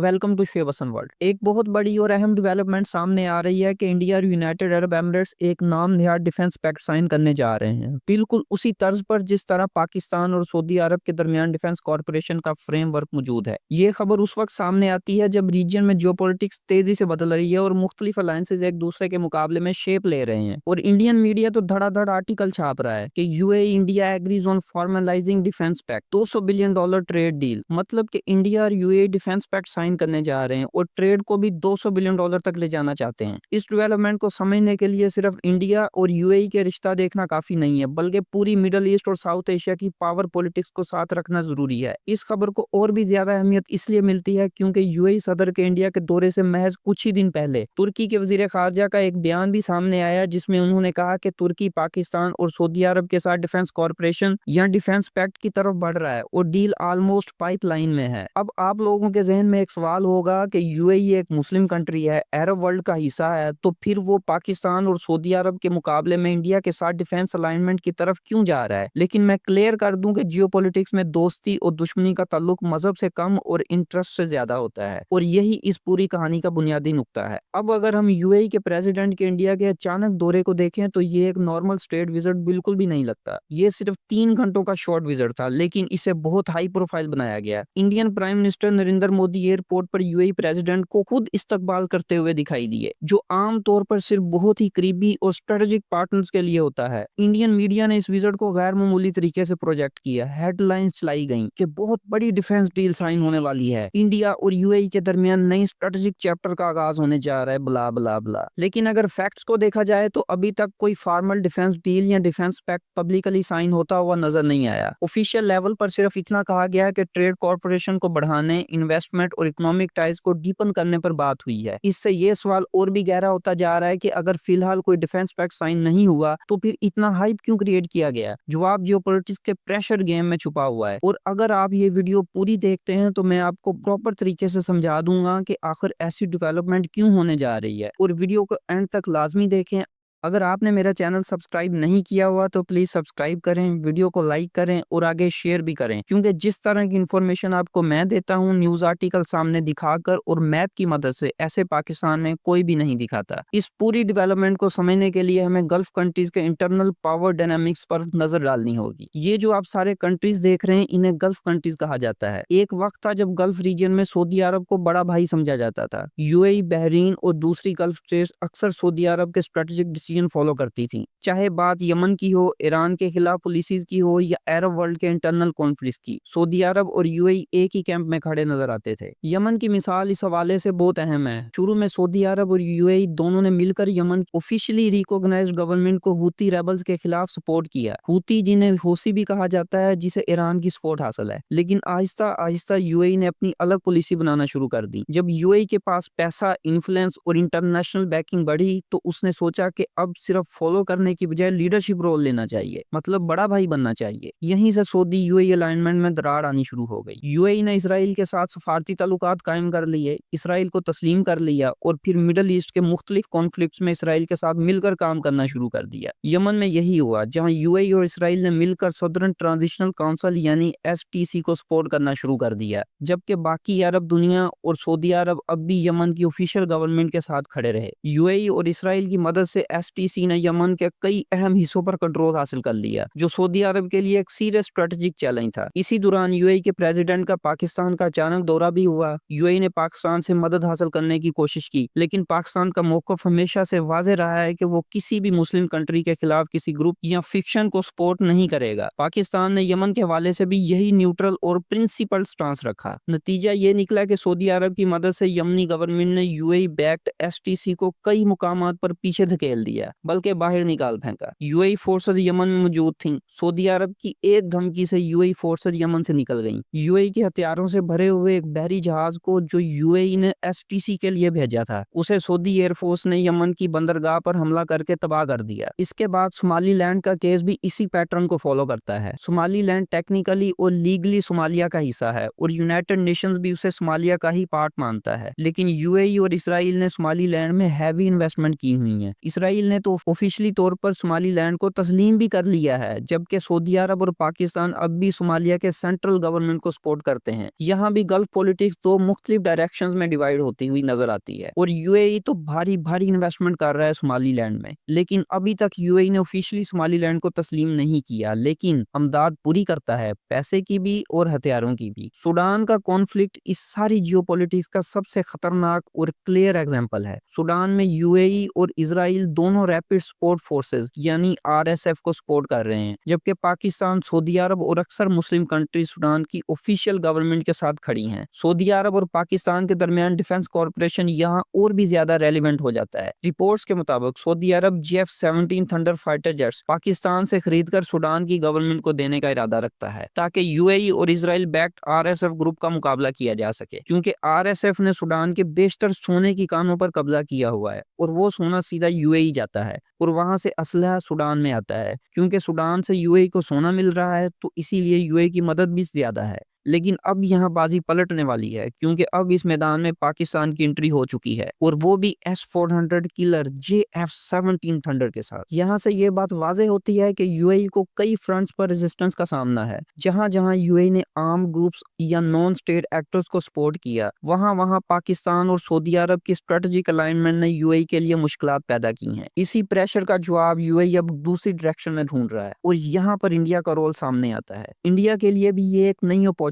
Welcome to शेवसन world. एक बहुत बड़ी और अहम डेवलपमेंट सामने आ रही है कि इंडिया और यूनाइटेड अरब एमिरेट्स एक नाम निहाद डिफेंस पैक्ट साइन करने जा रहे हैं, बिल्कुल उसी तर्ज पर जिस तरह पाकिस्तान और सऊदी अरब के दरमियान डिफेंस कॉर्पोरेशन का फ्रेमवर्क मौजूद है। ये खबर उस वक्त सामने आती है जब रीजन में जियोपॉलिटिक्स तेजी से बदल रही है और मुख्तलिफ अलायंसेज एक दूसरे के मुकाबले में शेप ले रहे हैं, और इंडियन मीडिया तो धड़ाधड़ आर्टिकल छाप रहा है कि UAE India agrees on formalising defence pact, $200 billion trade deal. मतलब कि इंडिया और यूएई डिफेंस पैक्ट साइन करने जा रहे हैं और ट्रेड को भी $200 बिलियन तक ले जाना चाहते हैं। इस डेवलपमेंट को समझने के लिए सिर्फ इंडिया और यूएई के रिश्ता देखना काफी नहीं है, बल्कि पूरी मिडिल ईस्ट और साउथ एशिया की पावर पॉलिटिक्स को साथ रखना जरूरी है। इस खबर को और भी ज्यादा अहमियत इसलिए मिलती है क्योंकि यूएई सदर के इंडिया के दौरे से महज कुछ ही दिन पहले तुर्की के वजीर खारजा का एक बयान भी सामने आया, जिसमें उन्होंने कहा कि तुर्की पाकिस्तान और सऊदी अरब के साथ डिफेंस कॉर्पोरेशन या डिफेंस पैक्ट की तरफ बढ़ रहा है और डील ऑलमोस्ट पाइपलाइन में है। अब आप लोगों के जहन में एक सवाल होगा कि यूएई एक मुस्लिम कंट्री है, अरब वर्ल्ड का हिस्सा है, तो फिर वो पाकिस्तान और सऊदी अरब के मुकाबले में इंडिया के साथ डिफेंस अलाइनमेंट की तरफ क्यों जा रहा है। लेकिन मैं क्लियर कर दूं कि जियोपॉलिटिक्स में दोस्ती और दुश्मनी का ताल्लुक मजहब से कम और इंटरेस्ट से ज्यादा होता है, और यही इस पूरी कहानी का बुनियादी नुक्ता है। अब अगर हम यूएई के प्रेसिडेंट के इंडिया के अचानक दौरे को देखें तो ये एक नॉर्मल स्टेट विजिट बिल्कुल भी नहीं लगता। ये सिर्फ 3 घंटों का शॉर्ट विजिट था, लेकिन इसे बहुत हाई प्रोफाइल बनाया गया। Indian prime minister Narendra Modi airport पर यूएई प्रेसिडेंट को खुद इस्तकबाल करते हुए दिखाई दिए, जो आम तौर पर सिर्फ बहुत ही करीबी और स्ट्रेटेजिक पार्टनर्स के लिए होता है। इंडियन मीडिया ने इस विजिट को गैर मामूली तरीके से प्रोजेक्ट किया। हेडलाइंस चलाई गईं कि बहुत बड़ी डिफेंस डील साइन होने वाली है, इंडिया और यूएई के दरमियान नई स्ट्रेटेजिक चैप्टर का आगाज होने जा रहा है, ब्ला ब्ला ब्ला। लेकिन अगर फैक्ट्स को देखा जाए तो अभी तक कोई फॉर्मल डिफेंस डील या डिफेंस पैक्ट पब्लिकली साइन होता हुआ नजर नहीं आया। ऑफिशियल लेवल पर सिर्फ इतना कहा गया है कि ट्रेड कॉर्पोरेशन को बढ़ाने, इन्वेस्टमेंट और इकोनॉमिक टाइज को डीपन करने पर बात हुई है। इससे ये सवाल और भी गहरा होता जा रहा है कि अगर फिलहाल कोई डिफेंस पैक्ट साइन नहीं हुआ तो फिर इतना हाइप क्यों क्रिएट किया गया। जवाब जियोपॉलिटिक्स के प्रेशर गेम में छुपा हुआ है, और अगर आप ये वीडियो पूरी देखते हैं तो मैं आपको प्रॉपर तरीके से समझा दूंगा कि आखिर ऐसी डेवलपमेंट क्यों होने जा रही है, और वीडियो को एंड तक लाजमी देखें। अगर आपने मेरा चैनल सब्सक्राइब नहीं किया हुआ तो प्लीज सब्सक्राइब करें, वीडियो को लाइक करें और आगे शेयर भी करें, क्योंकि जिस तरह की इन्फॉर्मेशन आपको मैं देता हूं न्यूज आर्टिकल सामने दिखाकर और मैप की मदद से, ऐसे पाकिस्तान में कोई भी नहीं दिखाता। इस पूरी डेवलपमेंट को समझने के लिए हमें गल्फ कंट्रीज के इंटरनल पावर डायनामिक्स पर नजर डालनी होगी। ये जो आप सारे कंट्रीज देख रहे हैं इन्हें गल्फ कंट्रीज कहा जाता है। एक वक्त था जब गल्फ रीजन में सऊदी अरब को बड़ा भाई समझा जाता था। यूएई, बहरीन और दूसरी गल्फ स्टेट्स अक्सर सऊदी अरब के स्ट्रेटेजिक फॉलो करती थी, चाहे बात यमन की हो, ईरान के खिलाफ पॉलिसीज की हो, या अरब वर्ल्ड के इंटरनल कॉन्फ्लिक्ट्स की। सऊदी अरब और यूएई एक ही कैंप में खड़े नजर आते थे। यमन की मिसाल इस हवाले से बहुत अहम है। शुरू में सऊदी अरब और यूएई दोनों ने मिलकर यमन ऑफिशियली रिकॉग्नाइज्ड गवर्नमेंट को हूती रेबल्स के खिलाफ सपोर्ट किया। हूती, जिन्हें हूसी भी कहा जाता है, जिसे ईरान की सपोर्ट हासिल है। लेकिन आहिस्ता आहिस्ता यूएई ने अपनी अलग पॉलिसी बनाना शुरू कर दी। जब यूएई के पास पैसा, इन्फ्लुएंस और इंटरनेशनल बैकिंग बढ़ी तो उसने सोचा कि अब सिर्फ फॉलो करने की बजाय लीडरशिप रोल लेना चाहिए, मतलब बड़ा भाई बनना चाहिए। यहीं से सऊदी यूएई अलाइनमेंट में दरार आनी शुरू हो गई। यूएई ने इसराइल के साथ सफारती ताल्लुकात कायम कर लिए, इसराइल को तस्लीम कर लिया और फिर मिडल ईस्ट के मुख्तलिफ कॉन्फ्लिक्ट्स में इसराइल के साथ मिलकर काम करना शुरू कर दिया। यमन में यही हुआ, जहां यूएई और इसराइल ने मिलकर सदर्न ट्रांजिशनल काउंसिल यानी एसटीसी को सपोर्ट करना शुरू कर दिया, जबकि बाकी अरब दुनिया और सऊदी अरब अब भी यमन की ऑफिशियल गवर्नमेंट के साथ खड़े रहे। यूएई और इसराइल की मदद से एसटीसी ने यमन के कई अहम हिस्सों पर कंट्रोल हासिल कर लिया, जो सऊदी अरब के लिए एक सीरियस स्ट्रेटेजिक चैलेंज था। इसी दौरान यूएई के प्रेसिडेंट का पाकिस्तान का अचानक दौरा भी हुआ। यूएई ने पाकिस्तान से मदद हासिल करने की कोशिश की, लेकिन पाकिस्तान का मौक़िफ़ हमेशा से वाज़ेह रहा है कि वो किसी भी मुस्लिम कंट्री के खिलाफ किसी ग्रुप या फिक्शन को सपोर्ट नहीं करेगा। पाकिस्तान ने यमन के हवाले से भी यही न्यूट्रल और प्रिंसिपल स्टांस रखा। नतीजा ये निकला कि सऊदी अरब की मदद से यमनी गवर्नमेंट ने यूएई बैक्ड एसटीसी को कई मुकामात पर पीछे धकेल दिया, बल्कि बाहर निकाल फेंका। यूएई फोर्सेज यमन में मौजूद थीं। सऊदी अरब की एक धमकी से यूएई फोर्सेज यमन से निकल गईं। यूएई के हथियारों से भरे हुए एक बहरी जहाज को जो यूएई ने एसटीसी के लिए भेजा था, उसे सऊदी एयरफोर्स ने यमन की बंदरगाह पर हमला करके तबाह कर दिया। इसके बाद सोमालीलैंड का केस भी इसी पैटर्न को फॉलो करता है। सोमालीलैंड टेक्निकली और लीगली सोमालिया का हिस्सा है और यूनाइटेड नेशंस भी उसे सोमालिया का ही पार्ट मानता है, लेकिन यूएई और इसराइल ने सोमालीलैंड में हैवी इन्वेस्टमेंट की हुई है। इसराइल نے تو آفیشلی طور پر صومالی لینڈ کو تسلیم بھی کر لیا ہے، جبکہ سعودی عرب اور پاکستان اب بھی صومالیہ کے سینٹرل گورنمنٹ کو سپورٹ کرتے ہیں۔ یہاں بھی گلف پولیٹکس دو مختلف ڈائریکشنز میں ڈیوائیڈ ہوتی ہوئی نظر آتی ہے، اور یو اے ای تو بھاری انویسٹمنٹ کر رہا ہے صومالی لینڈ میں، لیکن ابھی تک یو اے ای نے آفیشلی صومالی لینڈ کو تسلیم نہیں کیا، لیکن امداد پوری کرتا ہے، پیسے کی بھی اور ہتھیاروں کی بھی۔ سوڈان کا کانفلکٹ اس ساری جیو پولیٹکس کا سب سے خطرناک اور کلیئر ایگزامپل ہے۔ سوڈان میں یو اے ای اور اسرائیل دونوں ریپڈ سپورٹ فورسز یعنی RSF کو سپورٹ کر رہے ہیں، جبکہ پاکستان، سعودی عرب اور اکثر مسلم کنٹری سوڈان کی آفیشیل گورنمنٹ کے ساتھ کھڑی ہیں۔ سعودی عرب اور پاکستان کے درمیان ڈیفنس کوآپریشن یہاں اور بھی زیادہ ریلیونٹ ہو جاتا ہے۔ رپورٹس کے مطابق سعودی عرب GF-17 thunder fighter jets Pakistan سے خرید کر سوڈان کی گورنمنٹ کو دینے کا ارادہ رکھتا ہے، تاکہ یو اے ای اور اسرائیل بیکڈ RSF گروپ کا مقابلہ کیا جا سکے، کیونکہ RSF نے سوڈان کے بیشتر سونے کی کانوں پر قبضہ کیا ہوا ہے، اور وہ سونا سیدھا یو اے ای جاتا ہے اور وہاں سے اسلحہ سوڈان میں آتا ہے۔ کیونکہ سوڈان سے یو اے ای کو سونا مل رہا ہے تو اسی لیے یو اے ای کی مدد بھی زیادہ ہے۔ لیکن اب یہاں بازی پلٹنے والی ہے، کیونکہ اب اس میدان میں پاکستان کی انٹری ہو چکی ہے، اور وہ بھی S-400 کلر JF-17 تھنڈر کے ساتھ۔ یہاں سے یہ بات واضح ہوتی ہے کہ یو اے ای کو کئی فرنٹس پر ریزسٹنس کا سامنا ہے۔ جہاں جہاں یو اے ای نے آرم گروپس یا نان اسٹیٹ ایکٹرز کو سپورٹ کیا، وہاں پاکستان اور سعودی عرب کی اسٹریٹجک الائنمنٹ نے یو اے ای کے لیے مشکلات پیدا کی ہیں۔ اسی پریشر کا جواب یو اے ای اب دوسری ڈائریکشن میں ڈھونڈ رہا ہے، اور یہاں پر انڈیا کا رول سامنے آتا ہے۔ انڈیا کے لیے بھی یہ ایک نئی اپورچونٹی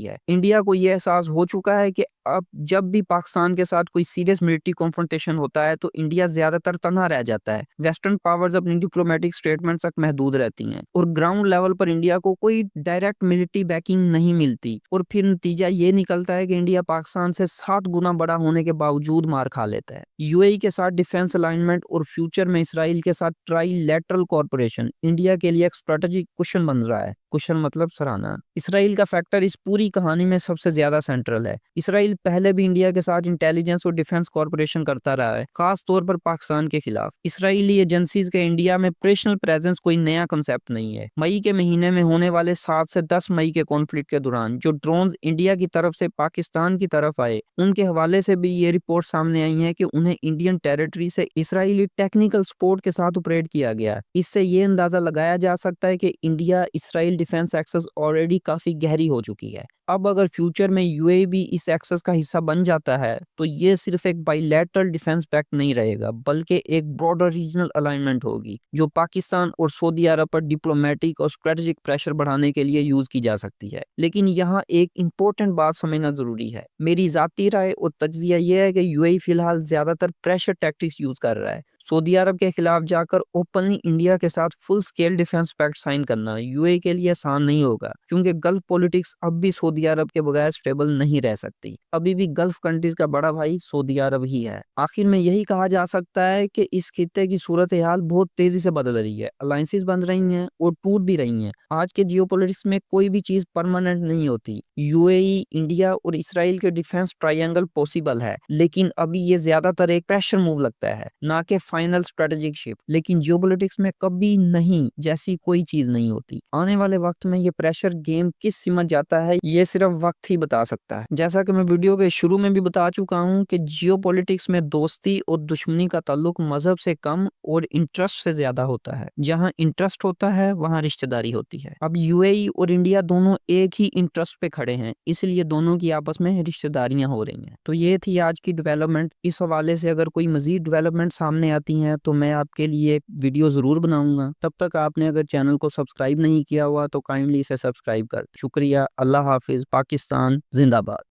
ہے۔ انڈیا کو یہ احساس ہو چکا ہے کہ اب جب بھی پاکستان کے ساتھ کوئی سیریس ملٹری کنفرنٹیشن ہوتا ہے تو انڈیا زیادہ تر تنہا رہ جاتا ہے۔ ویسٹرن پاورز اپنی ڈپلومیٹک اسٹیٹمنٹس تک محدود رہتی ہیں، اور گراؤنڈ لیول پر انڈیا کو کوئی ڈائریکٹ ملٹری بیکنگ نہیں ملتی، اور پھر نتیجہ یہ نکلتا ہے کہ انڈیا پاکستان سے 7 گنا بڑا ہونے کے باوجود مار کھا لیتا ہے۔ یو اے ای کے ساتھ ڈیفنس الائنمنٹ اور فیوچر میں اسرائیل کے ساتھ ٹرائی لیٹرل کارپوریشن انڈیا کے لیے ایک اسٹریٹجک کوشچن بن رہا ہے۔ کوشچن مطلب سرانہ۔ اسرائیل کا فیکٹر اس پوری کہانی میں سب سے زیادہ سینٹرل ہے۔ اسرائیل پہلے بھی انڈیا کے ساتھ انٹیلیجنس اور ڈیفنس کارپوریشن کرتا رہا ہے، خاص طور پر پاکستان کے خلاف۔ اسرائیلی ایجنسیز کے انڈیا میں آپریشنل پریزنس کوئی نیا کنسیپٹ نہیں ہے۔ مئی کے مہینے میں ہونے والے 7 سے 10 مئی کے کانفلکٹ کے دوران جو ڈرونز انڈیا کی طرف سے پاکستان کی طرف آئے، ان کے حوالے سے بھی یہ رپورٹ سامنے آئی ہیں کہ انہیں انڈین ٹیریٹری سے اسرائیلی ٹیکنیکل سپورٹ کے ساتھ آپریٹ کیا گیا۔ اس سے یہ اندازہ لگایا جا سکتا ہے کہ انڈیا اسرائیل ڈیفنس ایکسس آلریڈی کافی گہری ہو چکی ہے۔ اب اگر فیوچر میں یو اے بھی اس ایکسس کا حصہ بن جاتا ہے تو یہ صرف ایک بائی لیٹرل ڈیفنس پیکٹ نہیں رہے گا، بلکہ ایک براڈر ریجنل الائنمنٹ ہوگی جو پاکستان اور سعودی عرب پر ڈپلومیٹک اور اسٹریٹجک پریشر بڑھانے کے لیے یوز کی جا سکتی ہے۔ لیکن یہاں ایک امپورٹنٹ بات سمجھنا ضروری ہے۔ میری ذاتی رائے اور تجزیہ یہ ہے کہ یو اے فی الحال زیادہ تر پریشر ٹیکٹکس یوز کر رہا ہے۔ سعودی عرب کے خلاف جا کر اوپنلی انڈیا کے ساتھ فل سکیل ڈیفنس پیکٹ سائن کرنا یو اے کے لیے آسان نہیں ہوگا، کیونکہ گلف پولیٹکس اب بھی سعودی عرب کے بغیر سٹیبل نہیں رہ سکتی۔ ابھی بھی گلف کنٹریز کا بڑا بھائی سعودی عرب ہی ہے۔ آخر میں یہی کہا جا سکتا ہے کہ اس خطے کی صورتحال بہت تیزی سے بدل رہی ہے، الائنسز بن رہی ہیں اور ٹوٹ بھی رہی ہیں۔ آج کے جیو پولیٹکس میں کوئی بھی چیز پرماننٹ نہیں ہوتی۔ یو اے ای، انڈیا اور اسرائیل کے ڈیفنس ٹرائینگل پوسیبل ہے، لیکن ابھی یہ زیادہ تر ایک پریشر موو لگتا ہے، نہ کہ فائنل اسٹریٹجک شفٹ۔ لیکن جیو پولیٹکس میں کبھی نہیں جیسی کوئی چیز نہیں ہوتی۔ آنے والے وقت میں یہ پریشر گیم کس سمت جاتا ہے یہ صرف وقت ہی بتا سکتا ہے۔ جیسا کہ میں ویڈیو کے شروع میں بھی بتا چکا ہوں کہ جیو پولیٹکس میں دوستی اور دشمنی کا تعلق مذہب سے کم اور انٹرسٹ سے زیادہ ہوتا ہے۔ جہاں انٹرسٹ ہوتا ہے وہاں رشتہ داری ہوتی ہے۔ اب یو اے ای اور انڈیا دونوں ایک ہی انٹرسٹ پہ کھڑے ہیں، اس لیے دونوں کی آپس میں رشتہ داریاں ہو رہی ہیں۔ تو یہ تھی آج کی ڈیولپمنٹ۔ اس حوالے سے اگر کوئی مزید ڈیولپمنٹ سامنے آتی ہیں تو میں آپ کے لیے ایک ویڈیو ضرور بناؤں گا۔ تب تک آپ نے اگر چینل کو سبسکرائب نہیں کیا ہوا تو کائنڈلی اسے سبسکرائب کر۔ شکریہ۔ اللہ حافظ۔ پاکستان زندہ باد۔